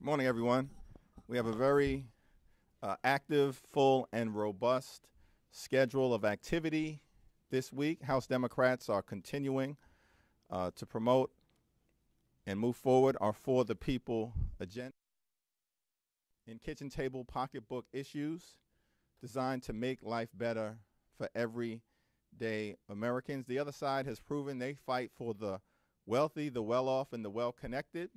Morning, everyone. We have a very active, full, and robust schedule of activity this week. House Democrats are continuing to promote and move forward our For the People agenda in kitchen table pocketbook issues designed to make life better for everyday Americans. The other side has proven they fight for the wealthy, the well off, and the well connected.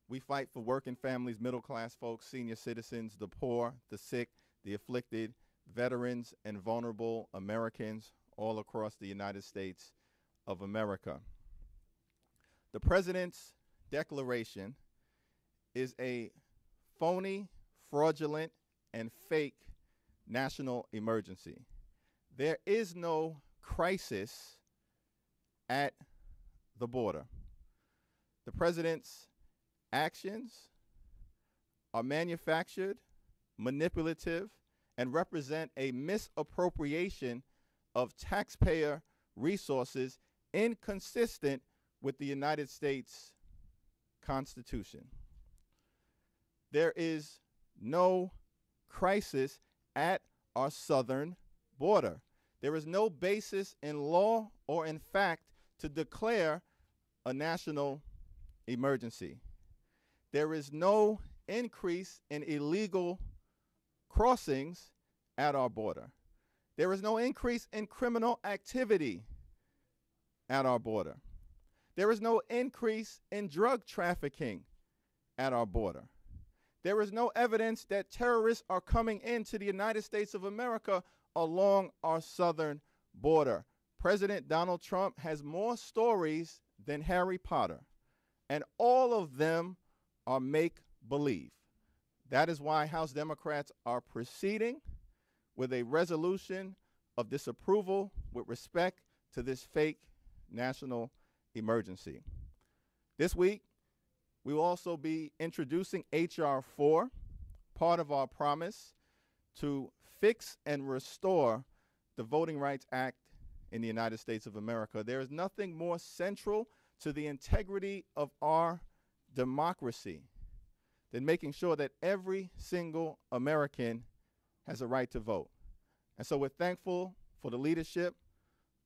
We fight for working families, middle class folks, senior citizens, the poor, the sick, the afflicted, veterans, and vulnerable Americans all across the United States of America. The president's declaration is a phony, fraudulent, and fake national emergency. There is no crisis at the border. The president's actions are manufactured, manipulative, and represent a misappropriation of taxpayer resources inconsistent with the United States Constitution. There is no crisis at our southern border. There is no basis in law or in fact to declare a national emergency. There is no increase in illegal crossings at our border. There is no increase in criminal activity at our border. There is no increase in drug trafficking at our border. There is no evidence that terrorists are coming into the United States of America along our southern border. President Donald Trump has more stories than Harry Potter, and all of them are make-believe. That is why House Democrats are proceeding with a resolution of disapproval with respect to this fake national emergency. This week, we will also be introducing H.R. 4, part of our promise to fix and restore the Voting Rights Act in the United States of America. There is nothing more central to the integrity of our democracy than making sure that every single American has a right to vote. And so we're thankful for the leadership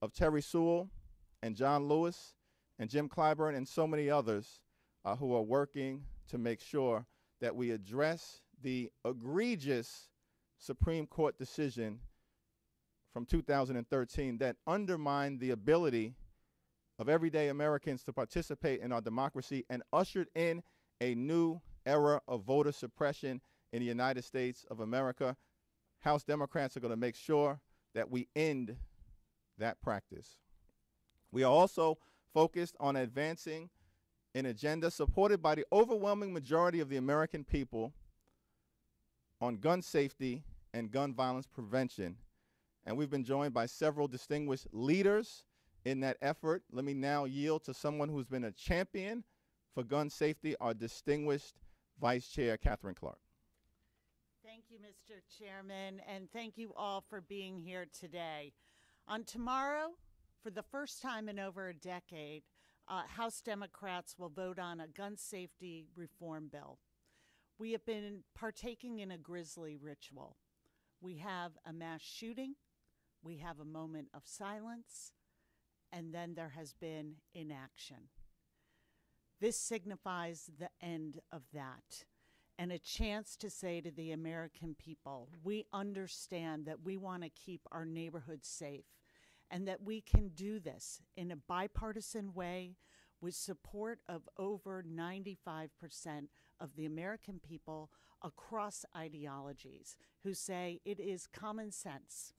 of Terry Sewell and John Lewis and Jim Clyburn and so many others who are working to make sure that we address the egregious Supreme Court decision from 2013 that undermined the ability of everyday Americans to participate in our democracy and ushered in a new era of voter suppression in the United States of America. House Democrats are going to make sure that we end that practice. We are also focused on advancing an agenda supported by the overwhelming majority of the American people on gun safety and gun violence prevention. And we've been joined by several distinguished leaders in that effort. Let me now yield to someone who's been a champion for gun safety, our distinguished Vice Chair, Katherine Clark. Thank you, Mr. Chairman, and thank you all for being here today. On tomorrow, for the first time in over a decade, House Democrats will vote on a gun safety reform bill. We have been partaking in a grisly ritual. We have a mass shooting, we have a moment of silence, and then there has been inaction. This signifies the end of that and a chance to say to the American people, we understand that we want to keep our neighborhoods safe and that we can do this in a bipartisan way with support of over 95% of the American people across ideologies who say it is common sense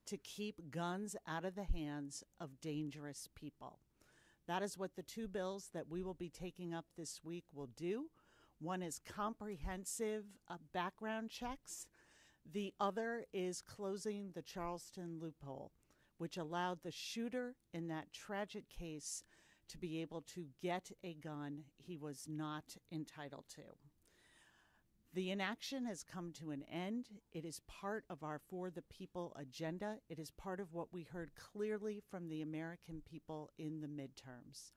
to keep guns out of the hands of dangerous people. That is what the two bills that we will be taking up this week will do. One is comprehensive background checks. The other is closing the Charleston loophole, which allowed the shooter in that tragic case to be able to get a gun he was not entitled to. The inaction has come to an end. It is part of our For the People agenda. It is part of what we heard clearly from the American people in the midterms.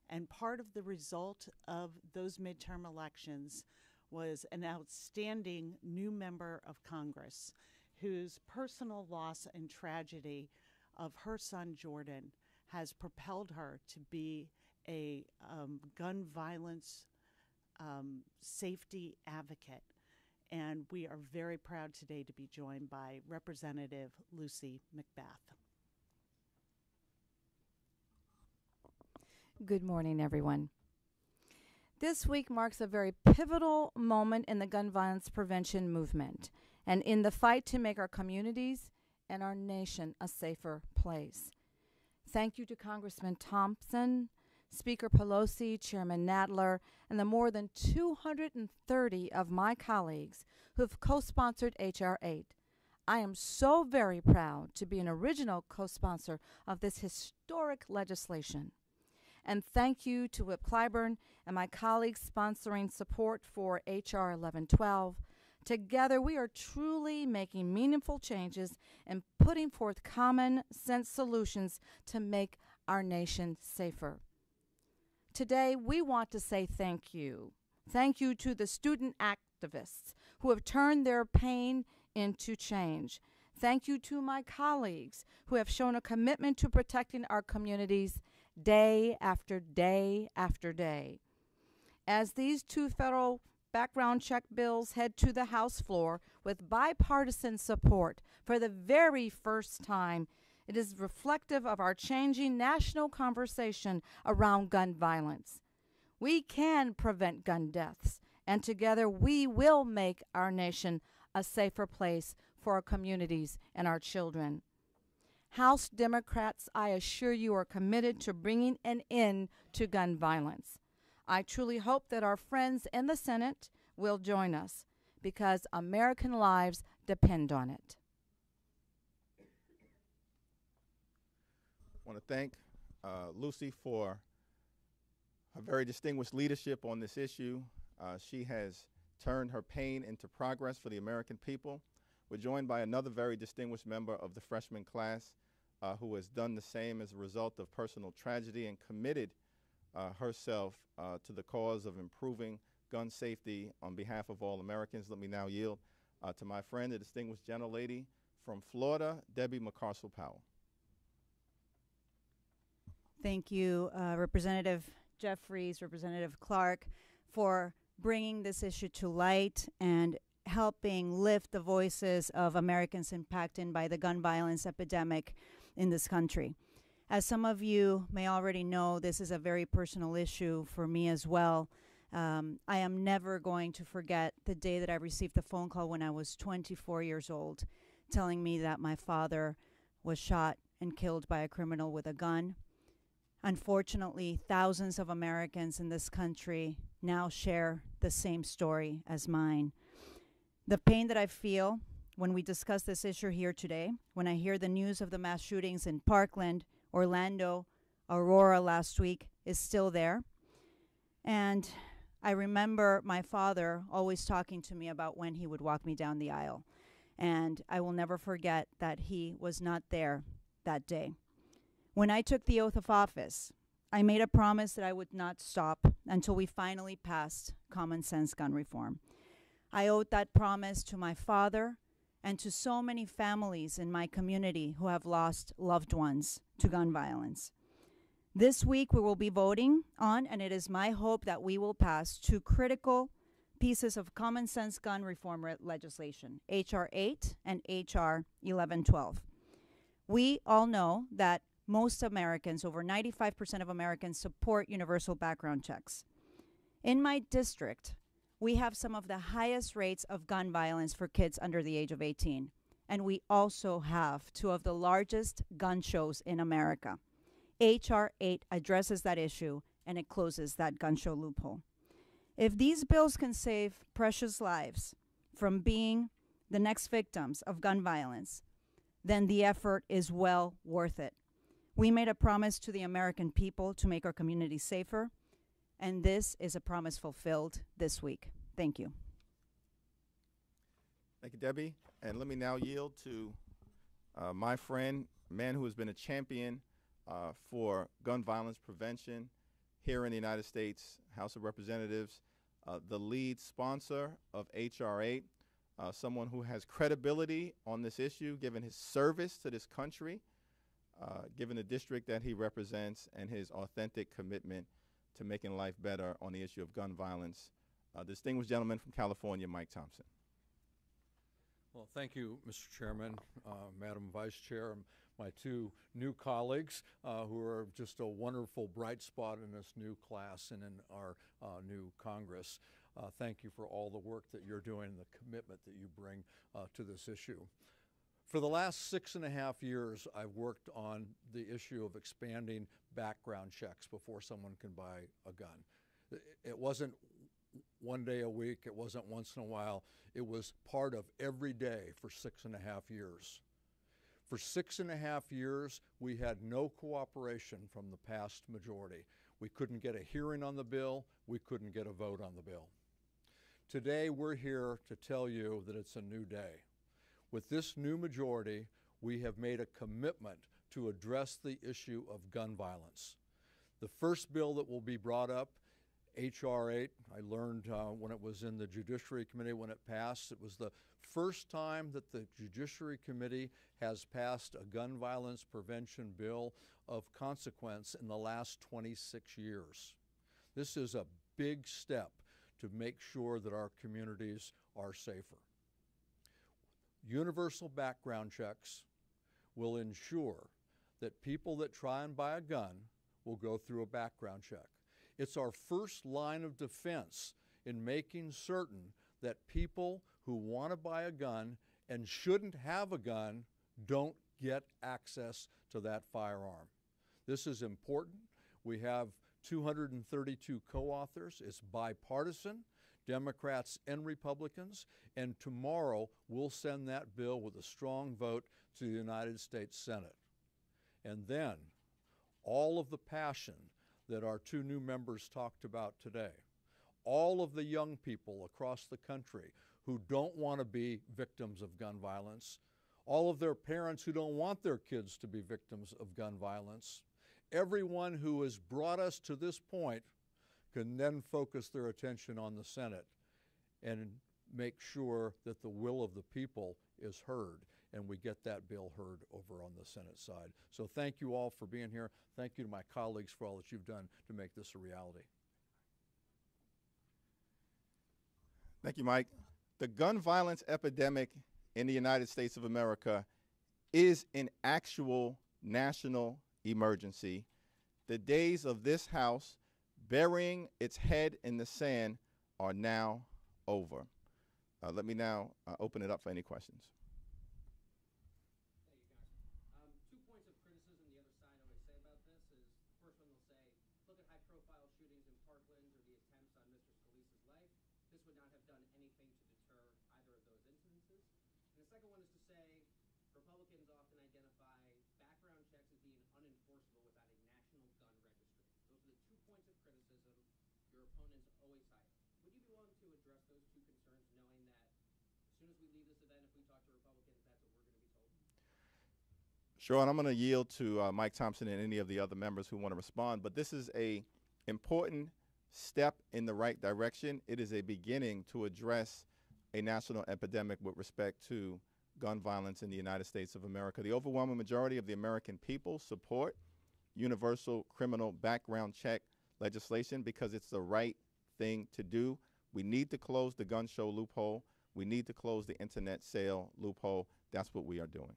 And part of the result of those midterm elections was an outstanding new member of Congress whose personal loss and tragedy of her son Jordan has propelled her to be a gun violence safety advocate. And we are very proud today to be joined by Representative Lucy McBath. Good morning, everyone. This week marks a very pivotal moment in the gun violence prevention movement and in the fight to make our communities and our nation a safer place. Thank you to Congressman Thompson, Speaker Pelosi, Chairman Nadler, and the more than 230 of my colleagues who have co-sponsored H.R. 8. I am so very proud to be an original co-sponsor of this historic legislation. And thank you to Whip Clyburn and my colleagues sponsoring support for H.R. 1112. Together, we are truly making meaningful changes and putting forth common sense solutions to make our nation safer. Today, we want to say thank you. Thank you to the student activists who have turned their pain into change. Thank you to my colleagues who have shown a commitment to protecting our communities day after day after day. As these two federal background check bills head to the House floor with bipartisan support for the very first time, it is reflective of our changing national conversation around gun violence. We can prevent gun deaths, and together we will make our nation a safer place for our communities and our children. House Democrats, I assure you, are committed to bringing an end to gun violence. I truly hope that our friends in the Senate will join us because American lives depend on it. I want to thank Lucy for her very distinguished leadership on this issue. She has turned her pain into progress for the American people. We're joined by another very distinguished member of the freshman class who has done the same as a result of personal tragedy and committed herself to the cause of improving gun safety on behalf of all Americans. Let me now yield to my friend, the distinguished gentlelady from Florida, Debbie McCarcel-Powell. Thank you, Representative Jeffries, Representative Clark, for bringing this issue to light and helping lift the voices of Americans impacted by the gun violence epidemic in this country. As some of you may already know, this is a very personal issue for me as well. I am never going to forget the day that I received the phone call when I was 24 years old, telling me that my father was shot and killed by a criminal with a gun. Unfortunately, thousands of Americans in this country now share the same story as mine. The pain that I feel when we discuss this issue here today, when I hear the news of the mass shootings in Parkland, Orlando, Aurora last week, is still there. And I remember my father always talking to me about when he would walk me down the aisle. And I will never forget that he was not there that day. When I took the oath of office, I made a promise that I would not stop until we finally passed common sense gun reform. I owed that promise to my father and to so many families in my community who have lost loved ones to gun violence. This week we will be voting on, and it is my hope that we will pass two critical pieces of common sense gun reform legislation, H.R. 8 and H.R. 1112. We all know that most Americans, over 95% of Americans, support universal background checks. In my district, we have some of the highest rates of gun violence for kids under the age of 18. And we also have two of the largest gun shows in America. H.R. 8 addresses that issue, and it closes that gun show loophole. If these bills can save precious lives from being the next victims of gun violence, then the effort is well worth it. We made a promise to the American people to make our communities safer, and this is a promise fulfilled this week. Thank you. Thank you, Debbie. And let me now yield to my friend, a man who has been a champion for gun violence prevention here in the United States House of Representatives, the lead sponsor of H.R. 8, someone who has credibility on this issue, given his service to this country, given the district that he represents, and his authentic commitment to making life better on the issue of gun violence. Distinguished gentleman from California, Mike Thompson. Well, thank you, Mr. Chairman, Madam Vice Chair, and my two new colleagues who are just a wonderful bright spot in this new class and in our new Congress. Thank you for all the work that you're doing and the commitment that you bring to this issue. For the last 6.5 years, I've worked on the issue of expanding background checks before someone can buy a gun. It wasn't one day a week, it wasn't once in a while, it was part of every day for 6.5 years. For 6.5 years, we had no cooperation from the past majority. We couldn't get a hearing on the bill, we couldn't get a vote on the bill. Today, we're here to tell you that it's a new day. With this new majority, we have made a commitment to address the issue of gun violence. The first bill that will be brought up, H.R. 8, I learned when it was in the Judiciary Committee when it passed, it was the first time that the Judiciary Committee has passed a gun violence prevention bill of consequence in the last 26 years. This is a big step to make sure that our communities are safer. Universal background checks will ensure that people that try and buy a gun will go through a background check. It's our first line of defense in making certain that people who want to buy a gun and shouldn't have a gun don't get access to that firearm. This is important. We have 232 co-authors. It's bipartisan, Democrats and Republicans, and tomorrow we'll send that bill with a strong vote to the United States Senate. And then all of the passion that our two new members talked about today, all of the young people across the country who don't want to be victims of gun violence, all of their parents who don't want their kids to be victims of gun violence, everyone who has brought us to this point can then focus their attention on the Senate and make sure that the will of the people is heard and we get that bill heard over on the Senate side. So thank you all for being here. Thank you to my colleagues for all that you've done to make this a reality. Thank you, Mike. The gun violence epidemic in the United States of America is an actual national emergency. The days of this House burying its head in the sand are now over. Let me now open it up for any questions. Two points of criticism the other side always say about this is, the first one they'll say, look at high-profile shootings in Parkland or the attempts on Mr. Scalise's life. This would not have done anything to deter either of those incidences. And the second one is to say, Republicans often identify background checks as being unenforceable without a national gun registry. Those are the 2 points of criticism your opponents always cite. Would you be willing to address those two concerns, knowing that as soon as we leave this event, if we talk to Republicans, that's what we're going to be told? Sure, and I'm going to yield to Mike Thompson and any of the other members who want to respond, but this is an important step in the right direction. It is a beginning to address a national epidemic with respect to gun violence in the United States of America. The overwhelming majority of the American people support universal criminal background check legislation because it's the right thing to do. We need to close the gun show loophole. We need to close the internet sale loophole. That's what we are doing.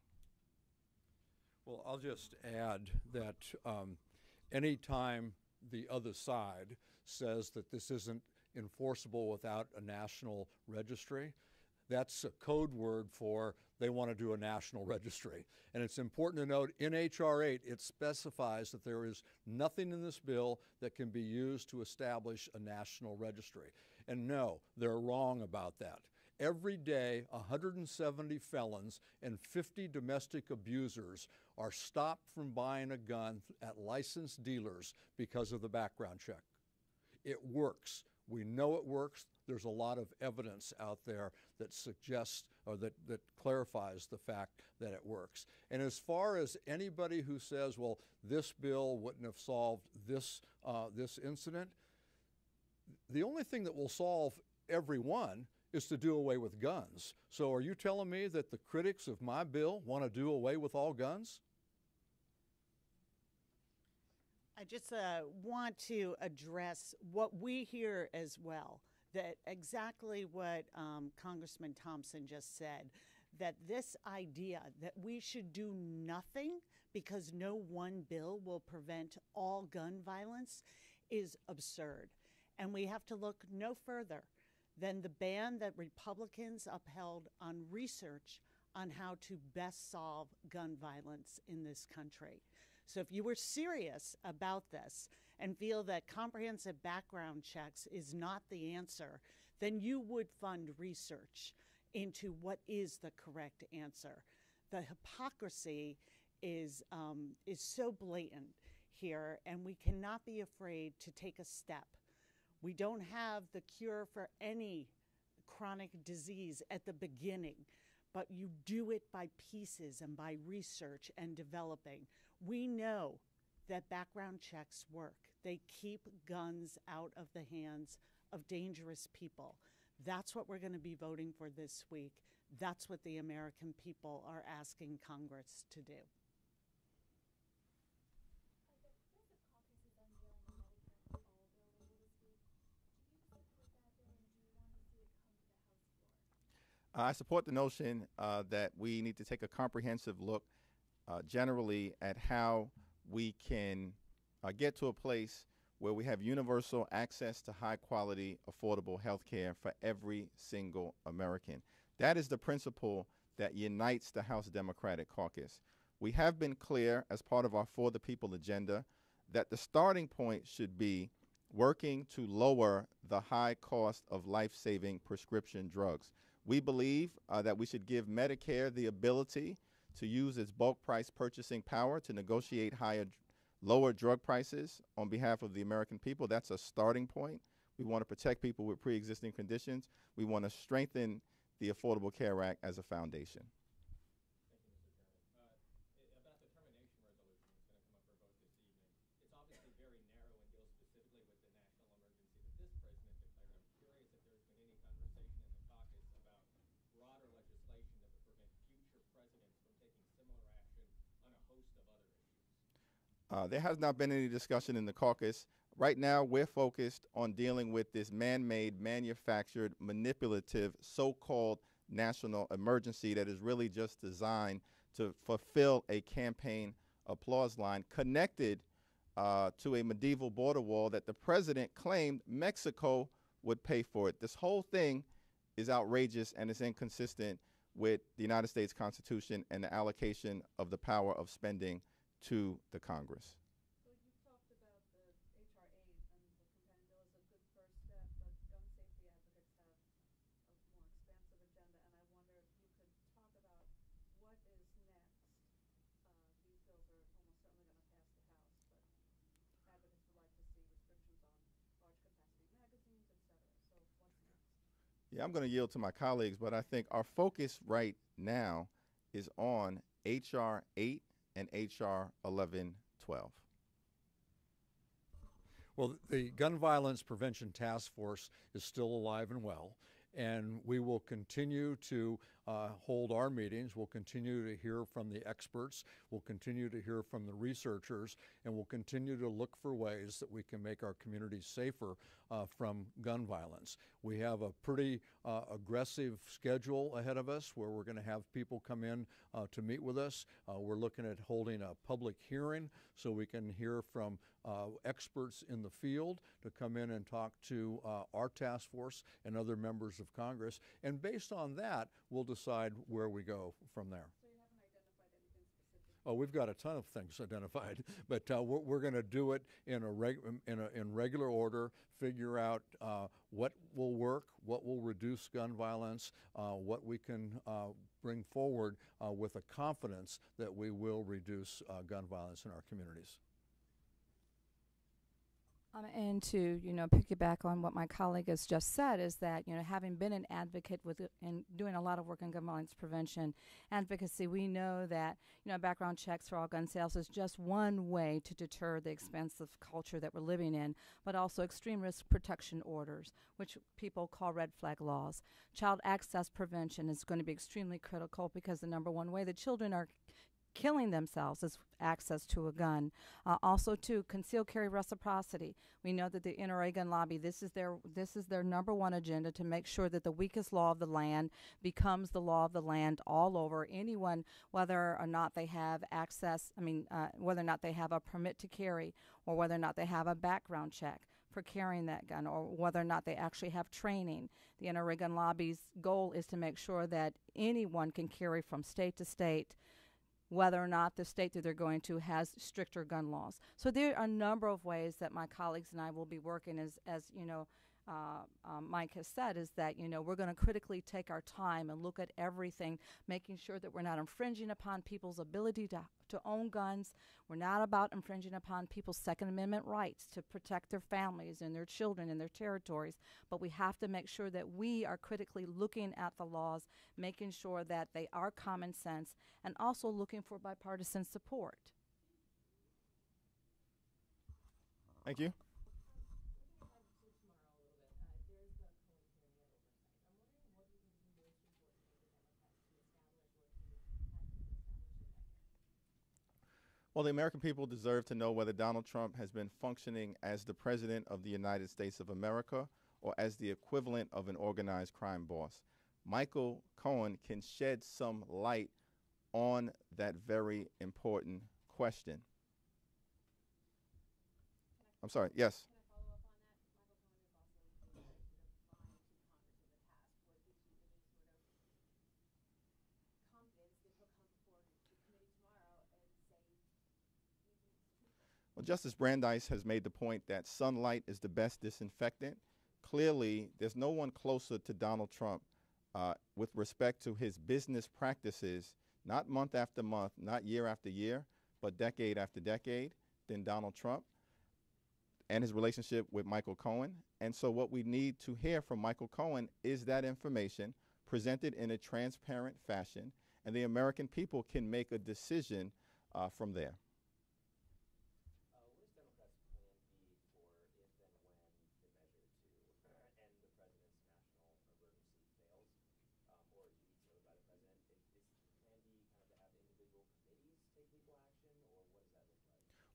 Well, I'll just add that anytime the other side says that this isn't enforceable without a national registry, that's a code word for they want to do a national registry. And it's important to note in H.R. 8, it specifies that there is nothing in this bill that can be used to establish a national registry. And no, they're wrong about that. Every day, 170 felons and 50 domestic abusers are stopped from buying a gun at licensed dealers because of the background check. It works. We know it works. There's a lot of evidence out there that suggests or that clarifies the fact that it works. And as far as anybody who says, well, this bill wouldn't have solved this incident, the only thing that will solve every one is to do away with guns. So are you telling me that the critics of my bill want to do away with all guns? I just want to address what we hear as well, that exactly what Congressman Thompson just said, that this idea that we should do nothing because no one bill will prevent all gun violence is absurd. And we have to look no further than the ban that Republicans upheld on research on how to best solve gun violence in this country. So if you were serious about this and feel that comprehensive background checks is not the answer, then you would fund research into what is the correct answer. The hypocrisy is so blatant here, and we cannot be afraid to take a step. We don't have the cure for any chronic disease at the beginning, but you do it by pieces and by research and developing. We know that background checks work. They keep guns out of the hands of dangerous people. That's what we're going to be voting for this week. That's what the American people are asking Congress to do. I support the notion that we need to take a comprehensive look generally at how we can get to a place where we have universal access to high quality, affordable health care for every single American. That is the principle that unites the House Democratic Caucus. We have been clear as part of our For the People agenda that the starting point should be working to lower the high cost of life-saving prescription drugs. We believe that we should give Medicare the ability to use its bulk price purchasing power to negotiate lower drug prices on behalf of the American people. That's a starting point. We want to protect people with pre-existing conditions. We want to strengthen the Affordable Care Act as a foundation. About the termination resolution that's going to come up for a vote this evening, it's obviously very narrow and deals specifically with the national emergency that this president declared. I'm curious if there's been any conversation in the caucus about broader legislation that would prevent future presidents from taking similar action on a host of other issues. There has not been any discussion in the caucus. Right now, we're focused on dealing with this man-made, manufactured, manipulative, so-called national emergency that is really just designed to fulfill a campaign applause line connected to a medieval border wall that the president claimed Mexico would pay for it. This whole thing is outrageous and is inconsistent with the United States Constitution and the allocation of the power of spending to the Congress. So you talked about the H.R. 8 and the companion bill is a good first step, but gun safety advocates have a more expansive agenda, and I wonder if you could talk about what is next. These bills are almost certainly going to pass the House, but advocates would like to see restrictions on large capacity magazines, et cetera. So what's next? Yeah, I'm going to yield to my colleagues, but I think our focus right now is on H.R. 8 and H.R. 1112. Well, the Gun Violence Prevention Task Force is still alive and well, and we will continue to hold our meetings. We'll continue to hear from the experts. We'll continue to hear from the researchers, and we'll continue to look for ways that we can make our communities safer from gun violence. We have a pretty aggressive schedule ahead of us where we're going to have people come in to meet with us. We're looking at holding a public hearing so we can hear from experts in the field to come in and talk to our task force and other members of Congress. And based on that, we'll decide where we go from there. So you haven't identified anything specific? Oh, we've got a ton of things identified, but we're going to do it in in regular order, figure out what will work, what will reduce gun violence, what we can bring forward with a confidence that we will reduce gun violence in our communities. And to, piggyback on what my colleague has just said is that, having been an advocate with and doing a lot of work in gun violence prevention advocacy, we know that, background checks for all gun sales is just one way to deter the expensive culture that we're living in, but also extreme risk protection orders, which people call red flag laws. Child access prevention is going to be extremely critical because the number one way that children are killing themselves is access to a gun. Also, to concealed carry reciprocity. We know that the NRA gun lobby, this is their number one agenda, to make sure that the weakest law of the land becomes the law of the land all over. Anyone, whether or not they have access, whether or not they have a permit to carry, or whether or not they have a background check for carrying that gun, or whether or not they actually have training. The NRA gun lobby's goal is to make sure that anyone can carry from state to state, whether or not the state that they're going to has stricter gun laws. So there are a number of ways that my colleagues and I will be working, as Mike has said, is that, we're going to critically take our time and look at everything, making sure that we're not infringing upon people's ability to own guns. We're not about infringing upon people's Second Amendment rights to protect their families and their children and their territories, but we have to make sure that we are critically looking at the laws, making sure that they are common sense, and also looking for bipartisan support. Thank you. Well, the American people deserve to know whether Donald Trump has been functioning as the President of the United States of America or as the equivalent of an organized crime boss. Michael Cohen can shed some light on that very important question. I'm sorry, yes. Well, Justice Brandeis has made the point that sunlight is the best disinfectant. Clearly, there's no one closer to Donald Trump with respect to his business practices, not month after month, not year after year, but decade after decade, than Donald Trump and his relationship with Michael Cohen. And so what we need to hear from Michael Cohen is that information presented in a transparent fashion, and the American people can make a decision from there.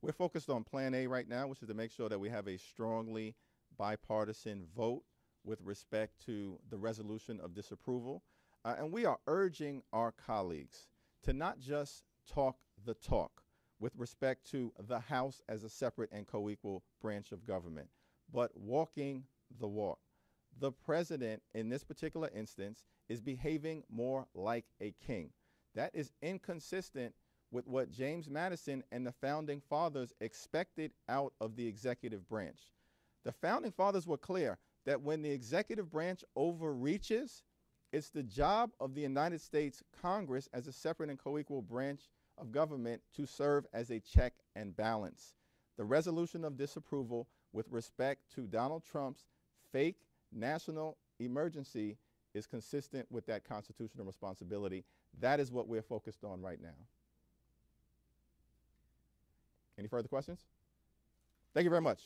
We're focused on Plan A right now, which is to make sure that we have a strongly bipartisan vote with respect to the resolution of disapproval. And we are urging our colleagues to not just talk the talk with respect to the House as a separate and co-equal branch of government, but walking the walk. The president, in this particular instance, is behaving more like a king. That is inconsistent with what James Madison and the Founding Fathers expected out of the executive branch. The Founding Fathers were clear that when the executive branch overreaches, it's the job of the United States Congress as a separate and co-equal branch of government to serve as a check and balance. The resolution of disapproval with respect to Donald Trump's fake national emergency is consistent with that constitutional responsibility. That is what we're focused on right now. Any further questions? Thank you very much.